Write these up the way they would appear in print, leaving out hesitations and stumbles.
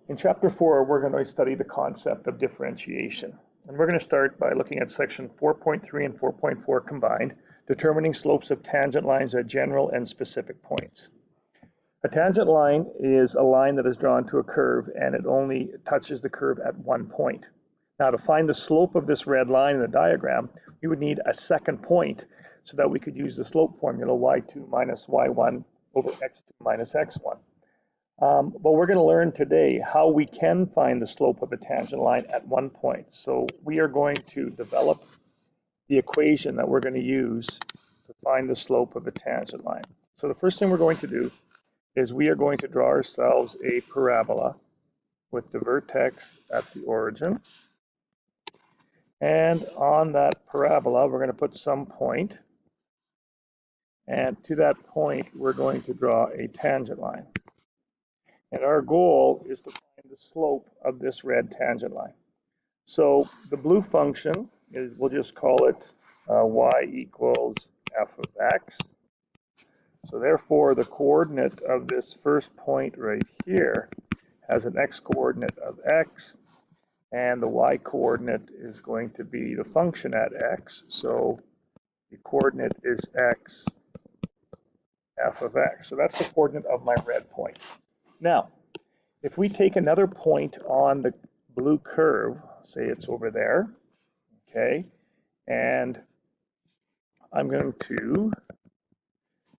In Chapter 4, we're going to study the concept of differentiation. And we're going to start by looking at section 4.3 and 4.4 combined, determining slopes of tangent lines at general and specific points. A tangent line is a line that is drawn to a curve and it only touches the curve at one point. Now, to find the slope of this red line in the diagram, we would need a second point so that we could use the slope formula y2 minus y1 over x2 minus x1. But we're going to learn today how we can find the slope of a tangent line at one point. So we are going to develop the equation that we're going to use to find the slope of a tangent line. So the first thing we're going to do is we are going to draw ourselves a parabola with the vertex at the origin. And on that parabola, we're going to put some point. And to that point, we're going to draw a tangent line. And our goal is to find the slope of this red tangent line. So the blue function is, we'll just call it y equals f of x. So therefore, the coordinate of this first point right here has an x coordinate of x, and the y coordinate is going to be the function at x. So the coordinate is x f of x. So that's the coordinate of my red point. Now, if we take another point on the blue curve, say it's over there, okay, and I'm going to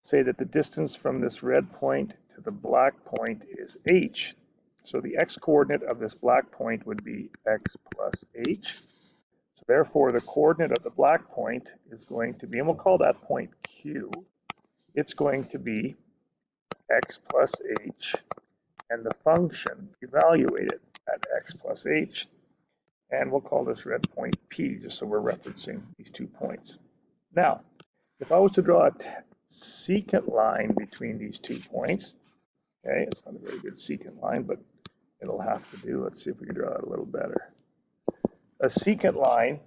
say that the distance from this red point to the black point is h. So the x-coordinate of this black point would be x plus h. So therefore, the coordinate of the black point is going to be, and we'll call that point Q, it's going to be x plus h, and the function evaluated at x plus h, and we'll call this red point P, just so we're referencing these 2 points. Now, if I was to draw a secant line between these 2 points, okay, it's not a very good secant line, but it'll have to do. Let's see if we can draw it a little better. A secant line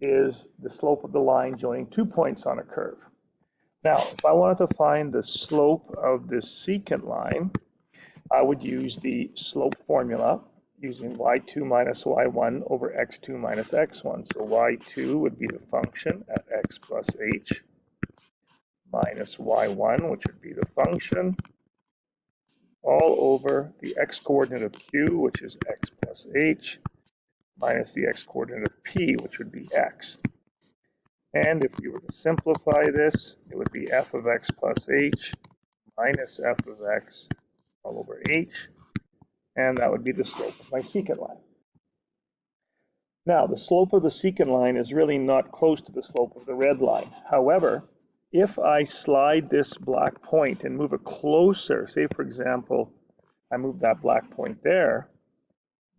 is the slope of the line joining 2 points on a curve. Now, if I wanted to find the slope of this secant line, I would use the slope formula using y2 minus y1 over x2 minus x1. So y2 would be the function at x plus h minus y1, which would be the function all over the x-coordinate of q, which is x plus h, minus the x-coordinate of p, which would be x. And if we were to simplify this, it would be f of x plus h minus f of x all over h, and that would be the slope of my secant line. Now, the slope of the secant line is really not close to the slope of the red line. However, if I slide this black point and move it closer, say for example, I move that black point there,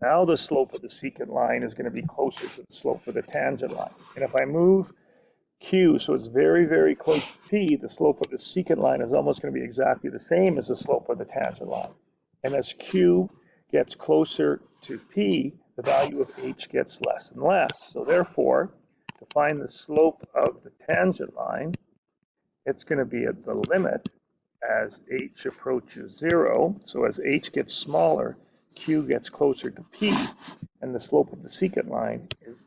now the slope of the secant line is going to be closer to the slope of the tangent line. And if I move Q, so it's very, very close to P, the slope of the secant line is almost going to be exactly the same as the slope of the tangent line. And as Q gets closer to P, the value of H gets less and less. So therefore, to find the slope of the tangent line, it's going to be at the limit as H approaches 0. So as H gets smaller, Q gets closer to P, and the slope of the secant line is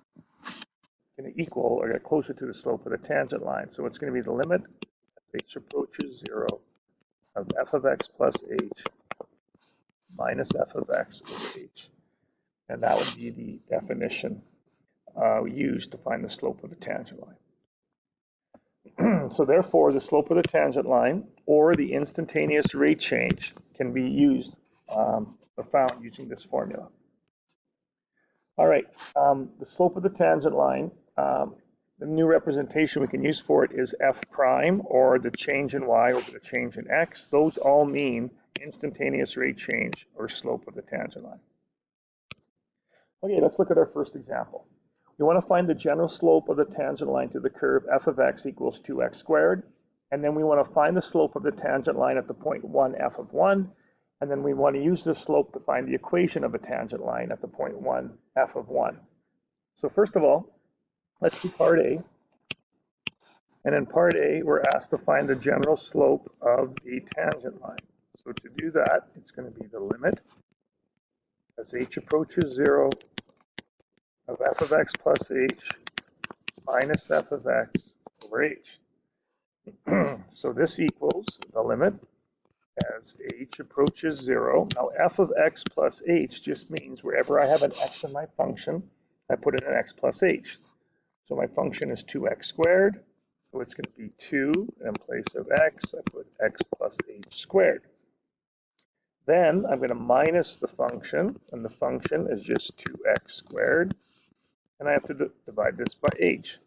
going to equal or get closer to the slope of the tangent line. So it's going to be the limit as H approaches 0 of f of x plus h minus f of x over h. And that would be the definition used to find the slope of the tangent line. So therefore, the slope of the tangent line or the instantaneous rate change can be used or found using this formula. All right, the slope of the tangent line, the new representation we can use for it is f prime, or the change in y over the change in x. Those all mean instantaneous rate change or slope of the tangent line. Okay, let's look at our first example. We want to find the general slope of the tangent line to the curve f of x equals 2x squared. And then we want to find the slope of the tangent line at the point 1, f of 1. And then we want to use this slope to find the equation of a tangent line at the point 1, f of 1. So first of all, let's do part A. And in part A, we're asked to find the general slope of the tangent line. So to do that, it's going to be the limit as h approaches 0 of f of x plus h minus f of x over h. So this equals the limit as h approaches 0. Now f of x plus h just means wherever I have an x in my function, I put in an x plus h. So my function is 2x squared. So it's going to be 2 in place of x. I put x plus h squared. Then I'm going to minus the function, and the function is just 2x squared. And I have to divide this by h.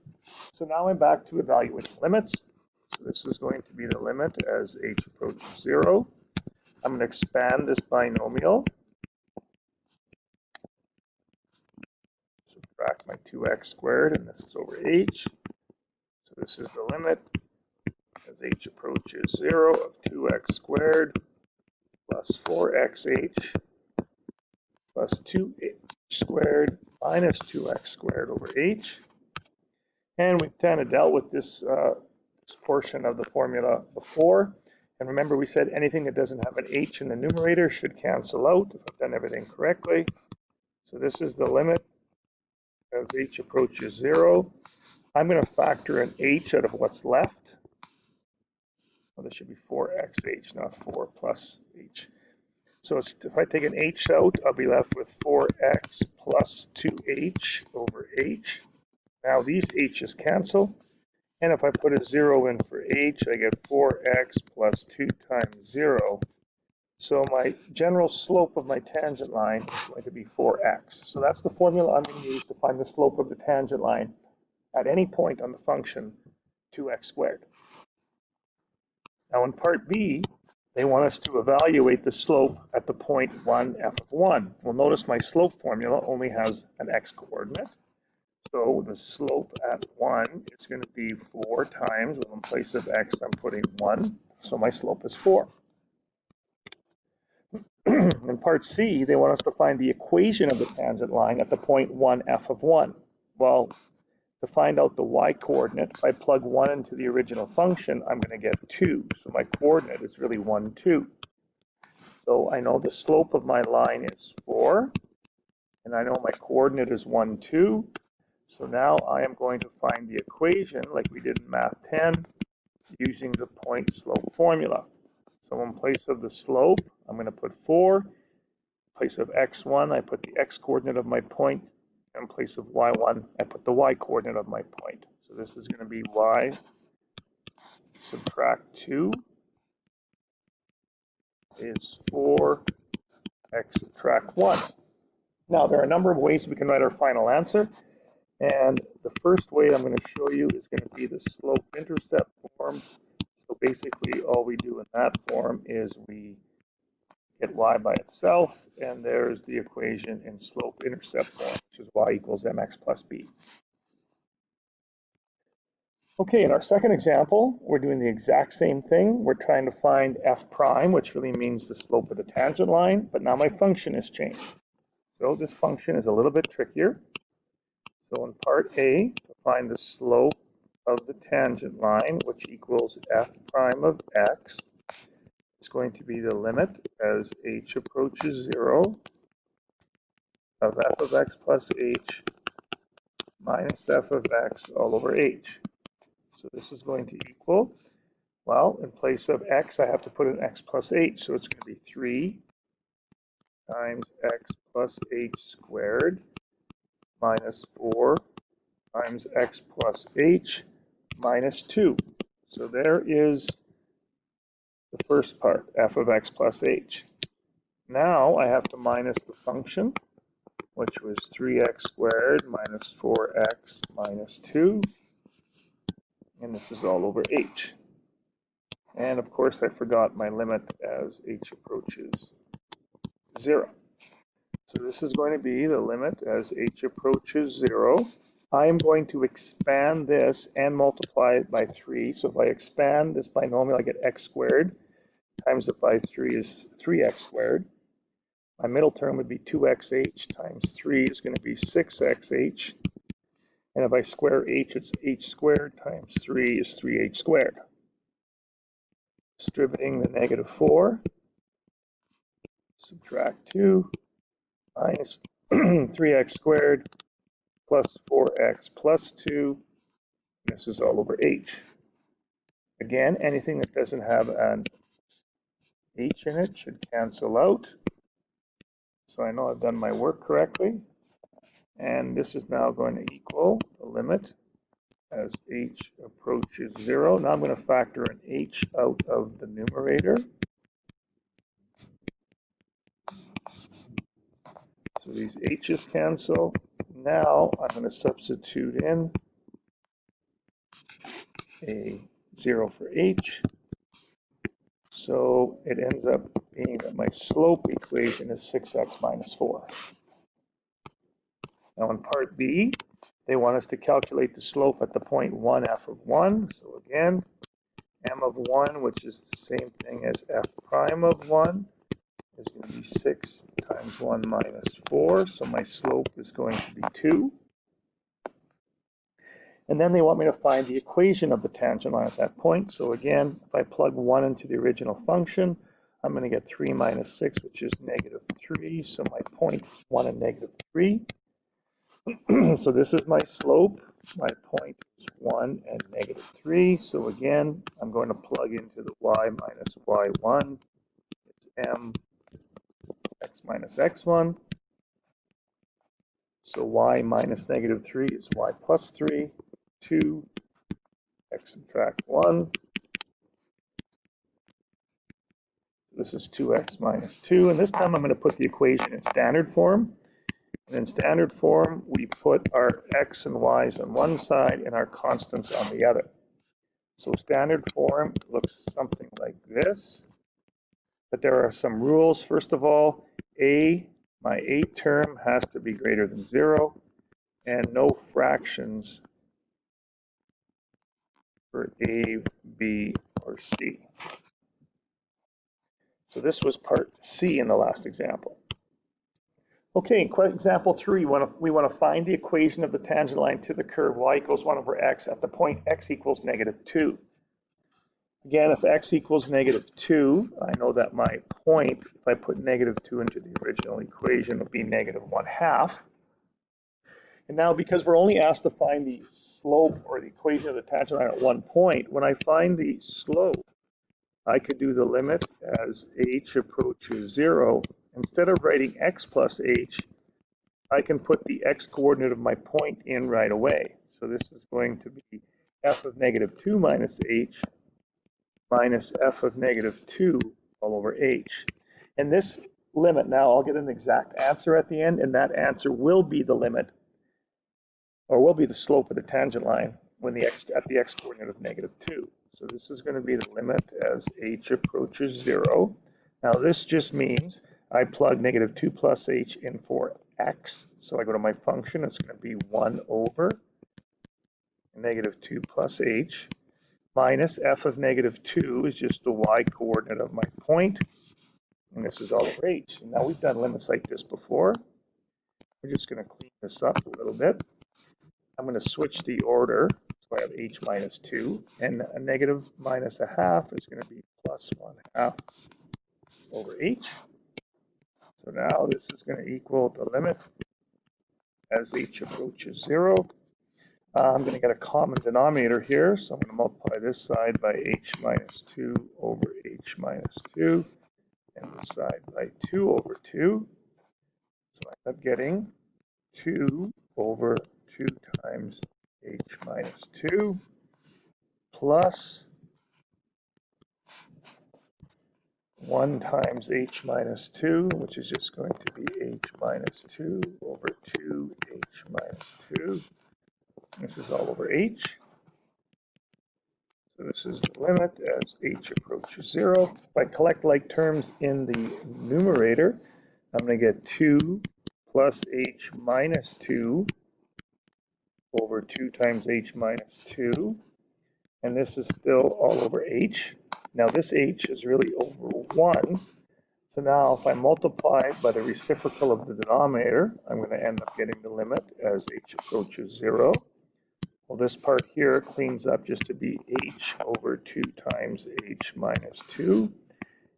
So now I'm back to evaluating limits. So this is going to be the limit as h approaches 0. I'm going to expand this binomial. Subtract my 2x squared, and this is over h. So this is the limit as h approaches 0 of 2x squared plus 4xh plus 2h squared minus 2x squared over h. And we've kind of dealt with this portion of the formula before. And remember, we said anything that doesn't have an h in the numerator should cancel out if I've done everything correctly. So this is the limit as h approaches 0. I'm going to factor an h out of what's left. Well, this should be 4xh, not 4 plus h. So if I take an h out, I'll be left with 4x plus 2h over h. Now these h's cancel. And if I put a 0 in for h, I get 4x plus 2 times 0. So my general slope of my tangent line is going to be 4x. So that's the formula I'm going to use to find the slope of the tangent line at any point on the function 2x squared. Now in part B, they want us to evaluate the slope at the point 1, f of 1. Well, notice my slope formula only has an x coordinate. So the slope at 1 is going to be 4 times, well, in place of x, I'm putting 1. So my slope is 4. In part C, they want us to find the equation of the tangent line at the point 1, f of 1. Well, to find out the y-coordinate, if I plug 1 into the original function, I'm going to get 2. So my coordinate is really 1, 2. So I know the slope of my line is 4, and I know my coordinate is 1, 2. So now I am going to find the equation like we did in Math 10 using the point slope formula. So in place of the slope, I'm going to put 4. In place of x1, I put the x coordinate of my point. In place of y1, I put the y coordinate of my point. So this is going to be y subtract 2 is 4 x subtract 1. Now there are a number of ways we can write our final answer. And the first way I'm going to show you is going to be the slope-intercept form. So basically all we do in that form is we get y by itself, and there's the equation in slope-intercept form, which is y equals mx plus b. Okay, in our second example, we're doing the exact same thing. We're trying to find f prime, which really means the slope of the tangent line, but now my function has changed. So this function is a little bit trickier. So in part A, to find the slope of the tangent line, which equals f prime of x, it's going to be the limit as h approaches 0 of f of x plus h minus f of x all over h. So this is going to equal, well, in place of x, I have to put an x plus h. So it's going to be 3 times x plus h squared minus 4 times x plus h minus 2. So there is the first part, f of x plus h. Now I have to minus the function, which was 3x squared minus 4x minus 2. And this is all over h. And of course, I forgot my limit as h approaches 0. So this is going to be the limit as h approaches 0. I am going to expand this and multiply it by 3. So if I expand this binomial, I get x squared times it by 3 is 3x squared. My middle term would be 2xh times 3 is going to be 6xh. And if I square h, it's h squared times 3 is 3h squared. Distributing the negative 4, subtract 2, minus 3x squared plus 4x plus 2. This is all over h. Again, anything that doesn't have an h in it should cancel out. So I know I've done my work correctly. And this is now going to equal the limit as h approaches 0. Now I'm going to factor an h out of the numerator. So these h's cancel. Now I'm going to substitute in a 0 for h. So it ends up being that my slope equation is 6x minus 4. Now in part B, they want us to calculate the slope at the point 1, f of 1. So again, m of 1, which is the same thing as f prime of 1, is going to be 6 times 1 minus 4. So my slope is going to be 2. And then they want me to find the equation of the tangent line at that point. So again, if I plug 1 into the original function, I'm going to get 3 minus 6, which is negative 3. So my point is 1 and negative 3. So this is my slope. My point is 1 and negative 3. So again, I'm going to plug into the y minus y1. It's m x minus x1. So y minus negative 3 is y plus 3. 2, x subtract 1. This is 2x minus 2. And this time I'm going to put the equation in standard form. And in standard form, we put our x and y's on one side and our constants on the other. So standard form looks something like this. But there are some rules. First of all, my a term has to be greater than 0, and no fractions for a, b, or c. So this was part C in the last example. Okay, example 3, we want to find the equation of the tangent line to the curve y equals 1 over x at the point x equals negative 2. Again, if x equals negative 2, I know that my point, if I put negative 2 into the original equation, would be negative 1/2. And now, because we're only asked to find the slope or the equation of the tangent line at one point, when I find the slope, I could do the limit as h approaches 0. Instead of writing x plus h, I can put the x coordinate of my point in right away. So this is going to be f of negative 2 minus h minus f of negative 2 all over h. And this limit, now I'll get an exact answer at the end, and that answer will be the limit, or will be the slope of the tangent line when the x at the x coordinate of negative 2. So this is going to be the limit as h approaches 0. Now this just means I plug negative 2 plus h in for x. So I go to my function, it's going to be 1 over negative 2 plus h minus f of negative 2 is just the y coordinate of my point. And this is all over h. And now we've done limits like this before. We're just going to clean this up a little bit. I'm going to switch the order. So I have h minus 2. And a negative minus 1/2 is going to be plus 1/2 over h. So now this is going to equal the limit as h approaches 0. I'm going to get a common denominator here, so I'm going to multiply this side by h minus 2 over h minus 2, and this side by 2 over 2. So I end up getting 2 over 2 times h minus 2 plus 1 times h minus 2, which is just going to be h minus 2 over 2h minus 2. This is all over h. So this is the limit as h approaches 0. If I collect like terms in the numerator, I'm going to get 2 plus h minus 2 over 2 times h minus 2. And this is still all over h. Now this h is really over 1. So now if I multiply by the reciprocal of the denominator, I'm going to end up getting the limit as h approaches 0. Well, this part here cleans up just to be h over 2 times h minus 2.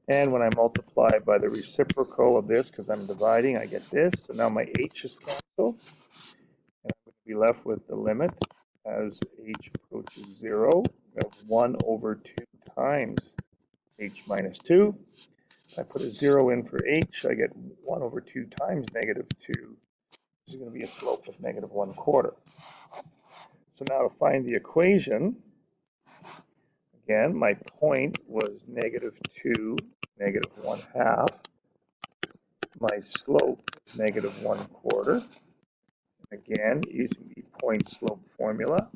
And when I multiply by the reciprocal of this, because I'm dividing, I get this. So now my h is canceled. And I'm going to be left with the limit as h approaches 0 of 1 over 2 times h minus 2. If I put a 0 in for h, I get 1 over 2 times negative 2. This is going to be a slope of negative 1/4. So now to find the equation, again, my point was negative 2, negative 1/2. My slope is negative 1/4. Again, using the point slope formula,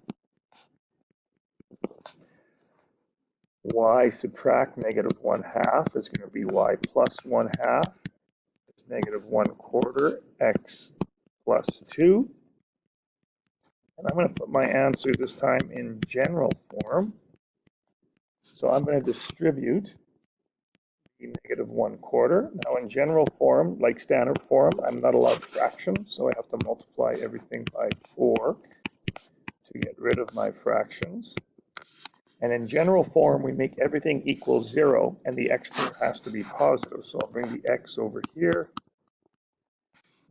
y subtract negative 1/2 is going to be y plus 1/2. It's negative 1/4 x plus 2. And I'm going to put my answer this time in general form. So I'm going to distribute the negative 1/4. Now in general form, like standard form, I'm not allowed fractions, so I have to multiply everything by 4 to get rid of my fractions. And in general form, we make everything equal 0, and the x term has to be positive. So I'll bring the x over here.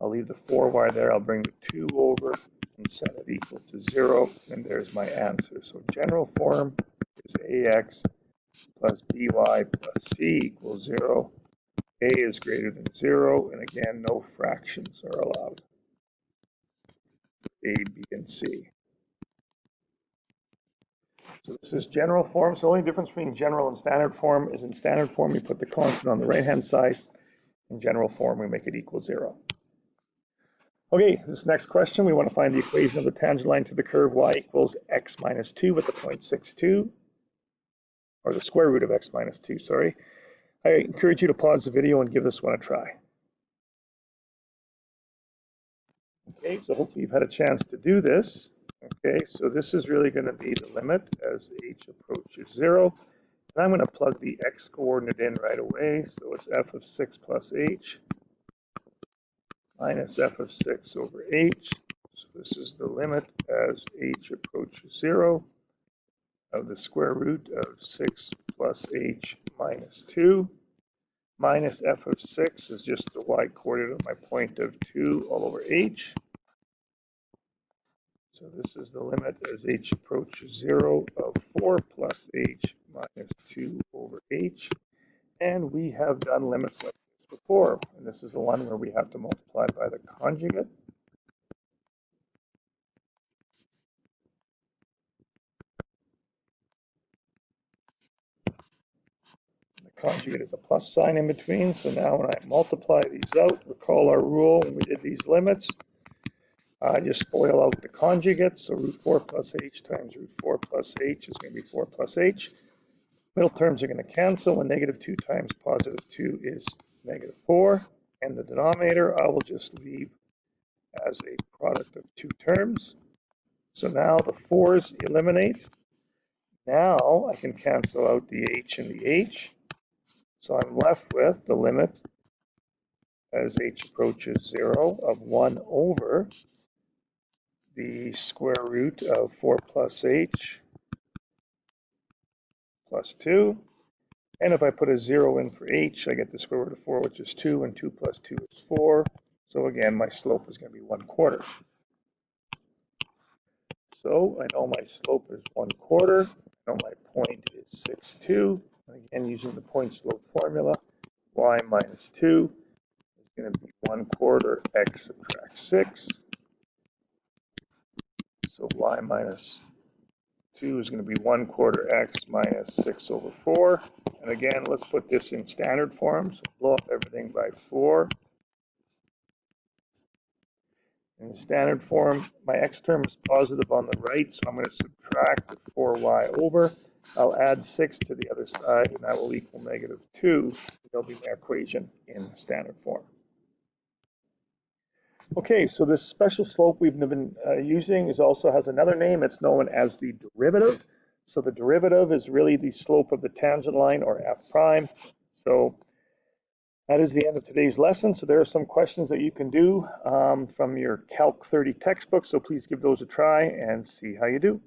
I'll leave the 4y there. I'll bring the 2 over and set it equal to 0, and there's my answer. So general form is ax plus by plus c equals 0. A is greater than 0, and again, no fractions are allowed. A, B, and C. So this is general form. So the only difference between general and standard form is in standard form, we put the constant on the right-hand side. In general form, we make it equal 0. Okay, this next question, we want to find the equation of the tangent line to the curve y equals x minus 2 with the point 6,2, or the square root of x minus 2, sorry. I encourage you to pause the video and give this one a try. Okay, so hopefully you've had a chance to do this. Okay, so this is really going to be the limit as h approaches 0. And I'm going to plug the x coordinate in right away. So it's f of 6 plus h minus f of 6 over h. So this is the limit as h approaches 0 of the square root of 6 plus h minus 2. Minus f of 6 is just the y coordinate of my point of 2 all over h. So this is the limit as h approaches 0 of 4 plus h minus 2 over h. And we have done limits like this before. And this is the one where we have to multiply by the conjugate. The conjugate is a plus sign in between. So now when I multiply these out, recall our rule when we did these limits. Just FOIL out the conjugate. So root 4 plus h times root 4 plus h is going to be 4 plus h. Middle terms are going to cancel, and negative 2 times positive 2 is negative 4. And the denominator I will just leave as a product of 2 terms. So now the 4's eliminate. Now I can cancel out the h and the h. So I'm left with the limit as h approaches 0 of 1 over the square root of 4 plus h plus 2. And if I put a 0 in for h, I get the square root of 4, which is 2, and 2 plus 2 is 4. So again, my slope is going to be 1/4. So I know my slope is 1/4. I know my point is 6,2. And again, using the point slope formula, y minus 2 is going to be 1/4 x subtract 6. So y minus 2 is going to be 1/4 x minus 6 over 4. And again, let's put this in standard form. So blow up everything by 4. In standard form, my x term is positive on the right, so I'm going to subtract the 4y over. I'll add 6 to the other side, and that will equal negative 2. That'll be my equation in standard form. Okay, so this special slope we've been using also has another name. It's known as the derivative. So the derivative is really the slope of the tangent line, or f prime. So that is the end of today's lesson. So there are some questions that you can do from your Calc 30 textbook. So please give those a try and see how you do.